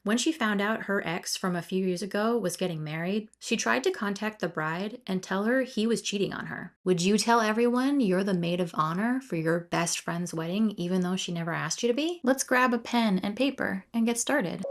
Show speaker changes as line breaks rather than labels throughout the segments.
When she found out her ex from a few years ago was getting married, she tried to contact the bride and tell her he was cheating on her. Would you tell everyone you're the maid of honor for your best friend's wedding even though she never asked you to be? Let's grab a pen and paper and get started.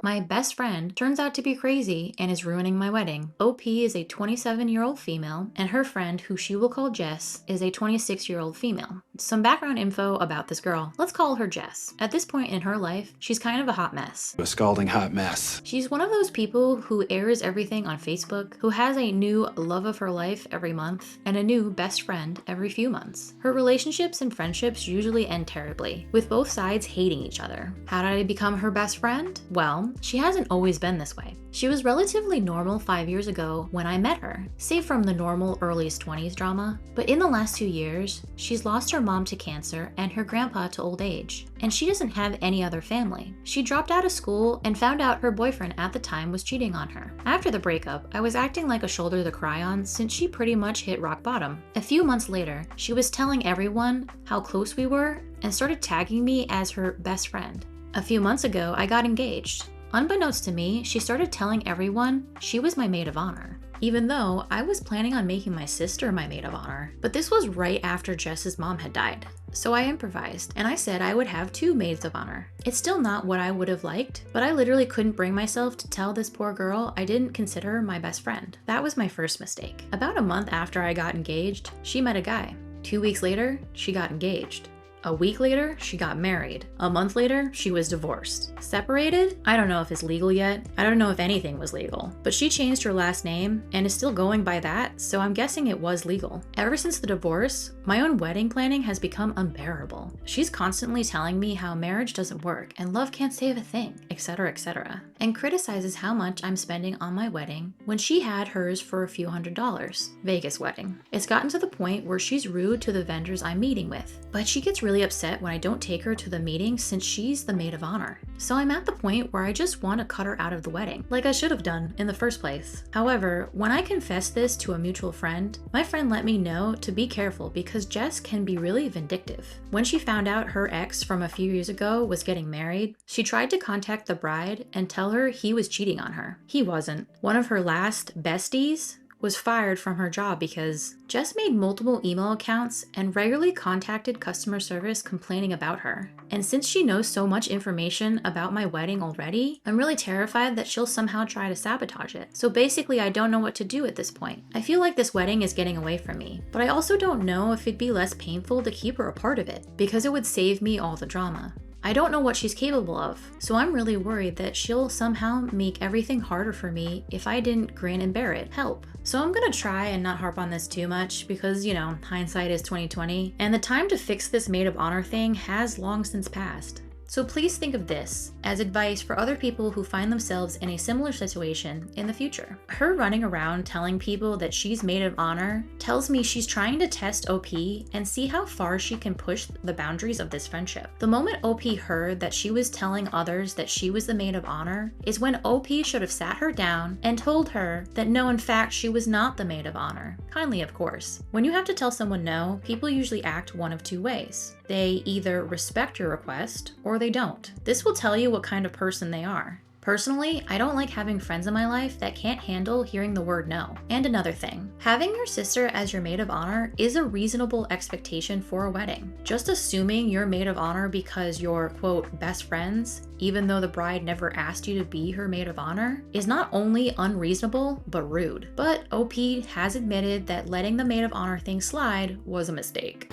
My best friend turns out to be crazy and is ruining my wedding. OP is a 27-year-old female, and her friend, who she will call Jess, is a 26-year-old female. Some background info about this girl. Let's call her Jess. At this point in her life, she's kind of a hot mess.
A scalding hot mess.
She's one of those people who airs everything on Facebook, who has a new love of her life every month, and a new best friend every few months. Her relationships and friendships usually end terribly, with both sides hating each other. How did I become her best friend? Well, she hasn't always been this way. She was relatively normal 5 years ago when I met her, save from the normal earliest 20s drama. But in the last 2 years, she's lost her mom to cancer and her grandpa to old age, and she doesn't have any other family. She dropped out of school and found out her boyfriend at the time was cheating on her. After the breakup, I was acting like a shoulder to cry on since she pretty much hit rock bottom. A few months later, she was telling everyone how close we were and started tagging me as her best friend. A few months ago, I got engaged. Unbeknownst to me, she started telling everyone she was my maid of honor, even though I was planning on making my sister my maid of honor. But this was right after Jess's mom had died. So I improvised, and I said I would have 2 maids of honor. It's still not what I would have liked, but I literally couldn't bring myself to tell this poor girl I didn't consider her my best friend. That was my first mistake. About a month after I got engaged, she met a guy. 2 weeks later, she got engaged. A week later, she got married. A month later, she was divorced. Separated? I don't know if it's legal yet. I don't know if anything was legal. But she changed her last name and is still going by that, so I'm guessing it was legal. Ever since the divorce, my own wedding planning has become unbearable. She's constantly telling me how marriage doesn't work and love can't save a thing, etc., and criticizes how much I'm spending on my wedding when she had hers for a few $100s. Vegas wedding. It's gotten to the point where she's rude to the vendors I'm meeting with, but she gets really upset when I don't take her to the meeting since she's the maid of honor. So I'm at the point where I just want to cut her out of the wedding, like I should have done in the first place. However, when I confessed this to a mutual friend, my friend let me know to be careful because Jess can be really vindictive. When she found out her ex from a few years ago was getting married, she tried to contact the bride and tell her he was cheating on her. He wasn't. One of her last besties was fired from her job because Jess made multiple email accounts and regularly contacted customer service complaining about her. And since she knows so much information about my wedding already, I'm really terrified that she'll somehow try to sabotage it. So basically, I don't know what to do at this point. I feel like this wedding is getting away from me, but I also don't know if it'd be less painful to keep her a part of it, because it would save me all the drama. I don't know what she's capable of, so I'm really worried that she'll somehow make everything harder for me if I didn't grin and bear it. Help. So I'm gonna try and not harp on this too much because, hindsight is 2020, and the time to fix this maid of honor thing has long since passed. So please think of this as advice for other people who find themselves in a similar situation in the future. Her running around telling people that she's maid of honor tells me she's trying to test OP and see how far she can push the boundaries of this friendship. The moment OP heard that she was telling others that she was the maid of honor is when OP should have sat her down and told her that no, in fact, she was not the maid of honor. Kindly, of course. When you have to tell someone no, people usually act one of 2 ways. They either respect your request or they don't. This will tell you what kind of person they are. Personally, I don't like having friends in my life that can't handle hearing the word no. And another thing, having your sister as your maid of honor is a reasonable expectation for a wedding. Just assuming you're maid of honor because you're, quote, best friends, even though the bride never asked you to be her maid of honor, is not only unreasonable, but rude. But OP has admitted that letting the maid of honor thing slide was a mistake.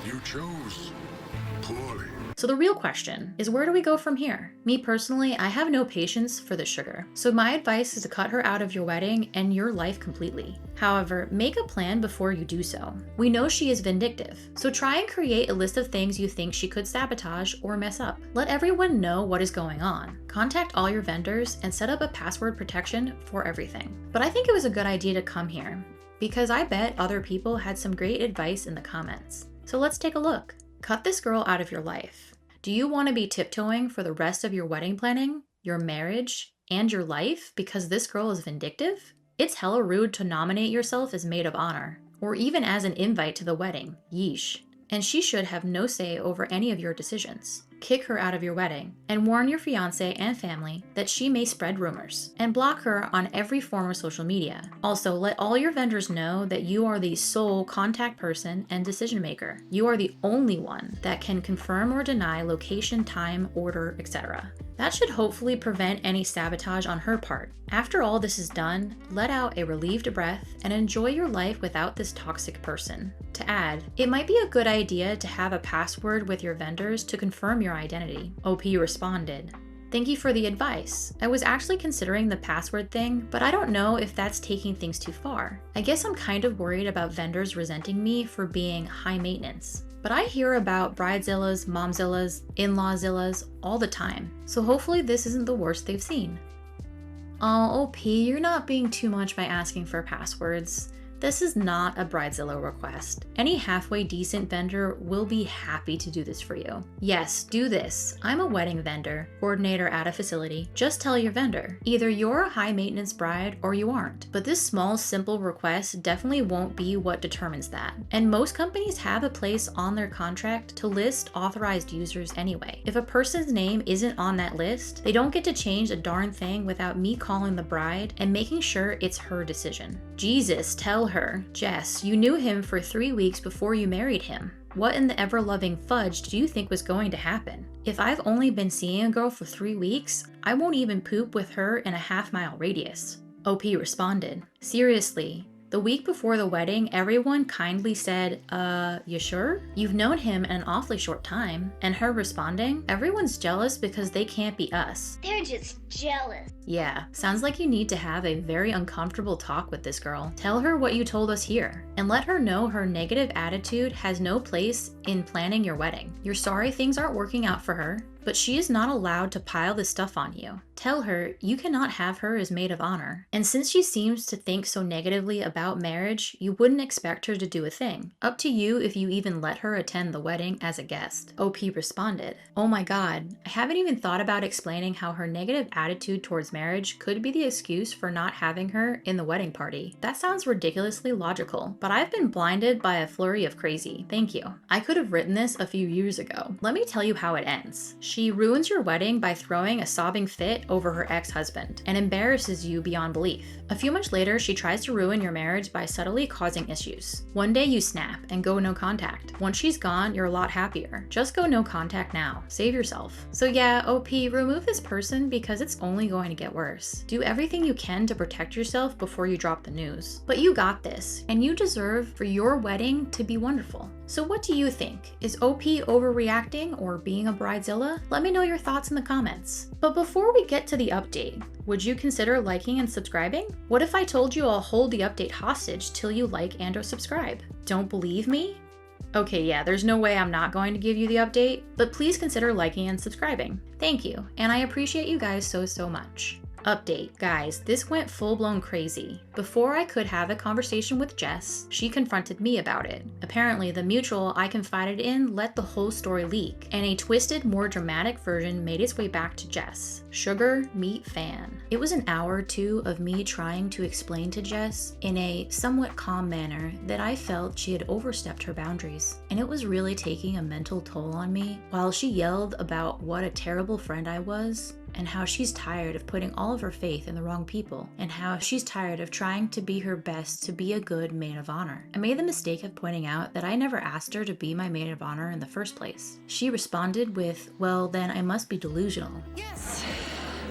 You chose poorly.
So the real question is, where do we go from here? Me personally, I have no patience for the sugar. So my advice is to cut her out of your wedding and your life completely. However, make a plan before you do so. We know she is vindictive, so try and create a list of things you think she could sabotage or mess up. Let everyone know what is going on. Contact all your vendors and set up a password protection for everything. But I think it was a good idea to come here, because I bet other people had some great advice in the comments. So let's take a look. Cut this girl out of your life. Do you want to be tiptoeing for the rest of your wedding planning, your marriage, and your life because this girl is vindictive? It's hella rude to nominate yourself as maid of honor, or even as an invite to the wedding. Yeesh. and she should have no say over any of your decisions. Kick her out of your wedding, and warn your fiance and family that she may spread rumors, and block her on every form of social media. Also, let all your vendors know that you are the sole contact person and decision maker. You are the only one that can confirm or deny location, time, order, etc. That should hopefully prevent any sabotage on her part. After all this is done, let out a relieved breath and enjoy your life without this toxic person. To add, it might be a good idea to have a password with your vendors to confirm your identity. OP responded, "Thank you for the advice. I was actually considering the password thing, but I don't know if that's taking things too far. I guess I'm kind of worried about vendors resenting me for being high maintenance. But I hear about bridezillas, momzillas, in-lawzillas all the time, so hopefully this isn't the worst they've seen." Oh, OP, you're not being too much by asking for passwords. This is not a bridezilla request. Any halfway decent vendor will be happy to do this for you. Yes, do this. I'm a wedding vendor, coordinator at a facility. Just tell your vendor. Either you're a high maintenance bride or you aren't. But this small, simple request definitely won't be what determines that. And most companies have a place on their contract to list authorized users anyway. If a person's name isn't on that list, they don't get to change a darn thing without me calling the bride and making sure it's her decision. Jesus, tell her, "Jess, you knew him for 3 weeks before you married him. What in the ever-loving fudge do you think was going to happen? If I've only been seeing a girl for 3 weeks, I won't even poop with her in a half-mile radius." OP responded, "Seriously, the week before the wedding, everyone kindly said, you sure? You've known him an awfully short time." And her responding, "Everyone's jealous because they can't be us."
They're just jealous.
Yeah, sounds like you need to have a very uncomfortable talk with this girl. Tell her what you told us here, and let her know her negative attitude has no place in planning your wedding. You're sorry things aren't working out for her, but she is not allowed to pile this stuff on you. Tell her you cannot have her as maid of honor. And since she seems to think so negatively about marriage, you wouldn't expect her to do a thing. Up to you if you even let her attend the wedding as a guest. OP responded, "Oh my god, I haven't even thought about explaining how her negative attitude towards marriage could be the excuse for not having her in the wedding party. That sounds ridiculously logical, but I've been blinded by a flurry of crazy. Thank you. I could have written this a few years ago. Let me tell you how it ends. She ruins your wedding by throwing a sobbing fit over her ex-husband and embarrasses you beyond belief. A few months later, she tries to ruin your marriage by subtly causing issues. One day you snap and go no contact. Once she's gone, you're a lot happier. Just go no contact now. Save yourself." So yeah, OP, remove this person because it's only going to get worse. Do everything you can to protect yourself before you drop the news. But you got this, and you deserve for your wedding to be wonderful. So what do you think? Is OP overreacting or being a bridezilla? Let me know your thoughts in the comments. But before we get to the update, would you consider liking and subscribing? What if I told you I'll hold the update hostage till you like and or subscribe? Don't believe me? Okay, yeah, there's no way I'm not going to give you the update, but please consider liking and subscribing. Thank you, and I appreciate you guys so much. Update. Guys, this went full-blown crazy. Before I could have a conversation with Jess, she confronted me about it. Apparently, the mutual I confided in let the whole story leak, and a twisted, more dramatic version made its way back to Jess. Sugar meet fan. It was an hour or two of me trying to explain to Jess in a somewhat calm manner that I felt she had overstepped her boundaries, and it was really taking a mental toll on me while she yelled about what a terrible friend I was, and how she's tired of putting all of her faith in the wrong people, and how she's tired of trying to be her best to be a good maid of honor. I made the mistake of pointing out that I never asked her to be my maid of honor in the first place. She responded with, "Well, then I must be delusional."
Yes.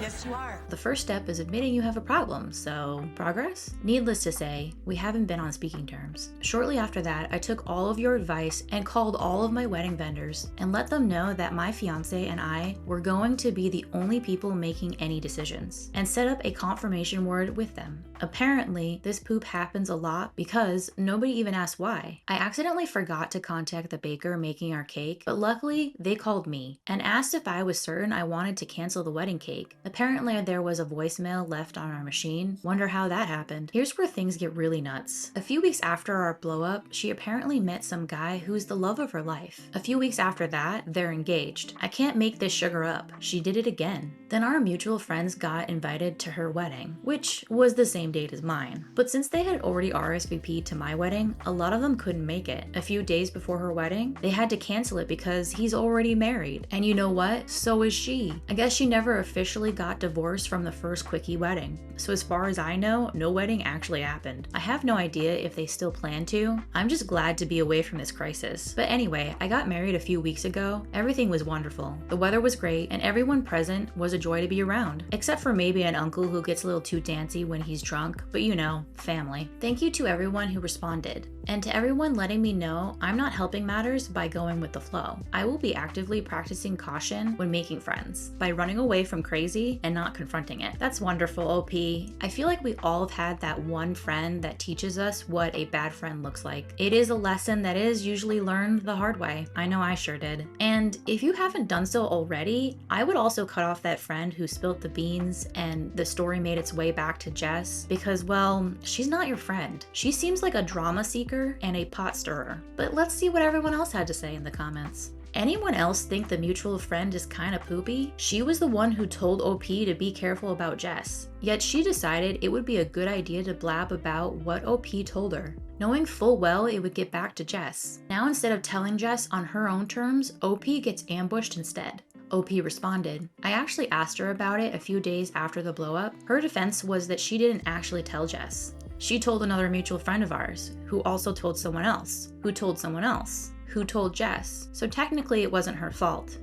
Yes, you are.
The first step is admitting you have a problem, so progress? Needless to say, we haven't been on speaking terms. Shortly after that, I took all of your advice and called all of my wedding vendors and let them know that my fiance and I were going to be the only people making any decisions, and set up a confirmation word with them. Apparently, this poop happens a lot because nobody even asked why. I accidentally forgot to contact the baker making our cake, but luckily they called me and asked if I was certain I wanted to cancel the wedding cake. Apparently there was a voicemail left on our machine. Wonder how that happened. Here's where things get really nuts. A few weeks after our blow up, she apparently met some guy who's the love of her life. A few weeks after that, they're engaged. I can't make this sugar up. She did it again. Then our mutual friends got invited to her wedding, which was the same date as mine. But since they had already RSVP'd to my wedding, a lot of them couldn't make it. A few days before her wedding, they had to cancel it because he's already married. And you know what? So is she. I guess she never officially got divorced from the first quickie wedding. So as far as I know, no wedding actually happened. I have no idea if they still plan to. I'm just glad to be away from this crisis. But anyway, I got married a few weeks ago. Everything was wonderful. The weather was great, and everyone present was a joy to be around. Except for maybe an uncle who gets a little too dancy when he's drunk, but you know, family. Thank you to everyone who responded. And to everyone letting me know I'm not helping matters by going with the flow. I will be actively practicing caution when making friends, by running away from crazy and not confronting it. That's wonderful, OP. I feel like we all have had that one friend that teaches us what a bad friend looks like. It is a lesson that is usually learned the hard way. I know I sure did. And if you haven't done so already, I would also cut off that friend who spilt the beans and the story made its way back to Jess because, well, she's not your friend. She seems like a drama seeker and a pot stirrer. But let's see what everyone else had to say in the comments. Anyone else think the mutual friend is kind of poopy? She was the one who told OP to be careful about Jess. Yet she decided it would be a good idea to blab about what OP told her, knowing full well it would get back to Jess. Now instead of telling Jess on her own terms, OP gets ambushed instead. OP responded. I actually asked her about it a few days after the blow up. Her defense was that she didn't actually tell Jess. She told another mutual friend of ours, who also told someone else, who told someone else, who told Jess. So technically it wasn't her fault.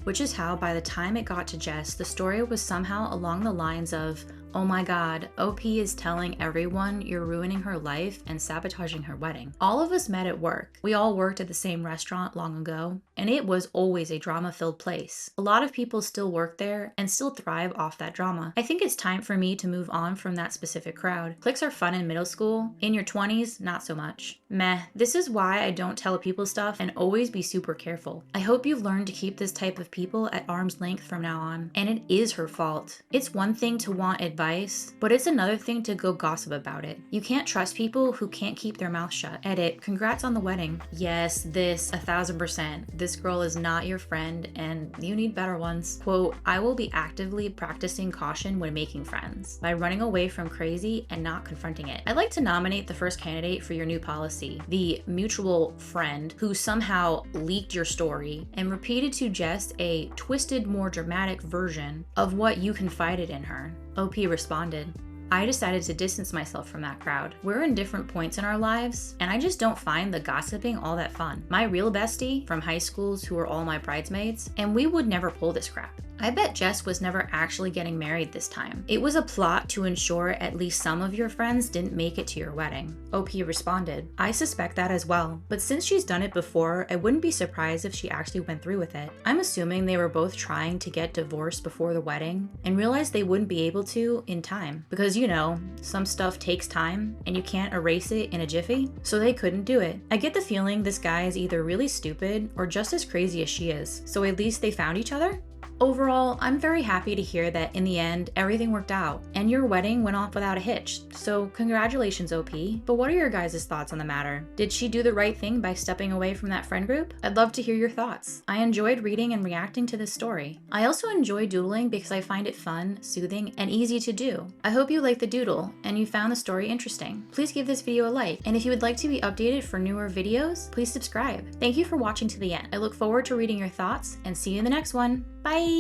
Which is how by the time it got to Jess, the story was somehow along the lines of, oh my god, OP is telling everyone you're ruining her life and sabotaging her wedding. All of us met at work. We all worked at the same restaurant long ago, and it was always a drama-filled place. A lot of people still work there and still thrive off that drama. I think it's time for me to move on from that specific crowd. Cliques are fun in middle school. In your 20s, not so much. Meh. This is why I don't tell people stuff and always be super careful. I hope you've learned to keep this type of people at arm's length from now on. And it is her fault. It's one thing to want advice, but it's another thing to go gossip about it. You can't trust people who can't keep their mouth shut. Edit, congrats on the wedding. Yes, this 1000%. This girl is not your friend and you need better ones. Quote, I will be actively practicing caution when making friends by running away from crazy and not confronting it. I'd like to nominate the first candidate for your new policy, the mutual friend who somehow leaked your story and repeated to Jess a twisted, more dramatic version of what you confided in her. OP responded. I decided to distance myself from that crowd. We're in different points in our lives, and I just don't find the gossiping all that fun. My real bestie from high schools who were all my bridesmaids, and we would never pull this crap. I bet Jess was never actually getting married this time. It was a plot to ensure at least some of your friends didn't make it to your wedding. OP responded. I suspect that as well, but since she's done it before, I wouldn't be surprised if she actually went through with it. I'm assuming they were both trying to get divorced before the wedding and realized they wouldn't be able to in time because, you know, some stuff takes time and you can't erase it in a jiffy, so they couldn't do it. I get the feeling this guy is either really stupid or just as crazy as she is, so at least they found each other? Overall, I'm very happy to hear that in the end, everything worked out, and your wedding went off without a hitch, so congratulations, OP. But what are your guys' thoughts on the matter? Did she do the right thing by stepping away from that friend group? I'd love to hear your thoughts. I enjoyed reading and reacting to this story. I also enjoy doodling because I find it fun, soothing, and easy to do. I hope you like the doodle, and you found the story interesting. Please give this video a like, and if you would like to be updated for newer videos, please subscribe. Thank you for watching to the end. I look forward to reading your thoughts, and see you in the next one. Bye!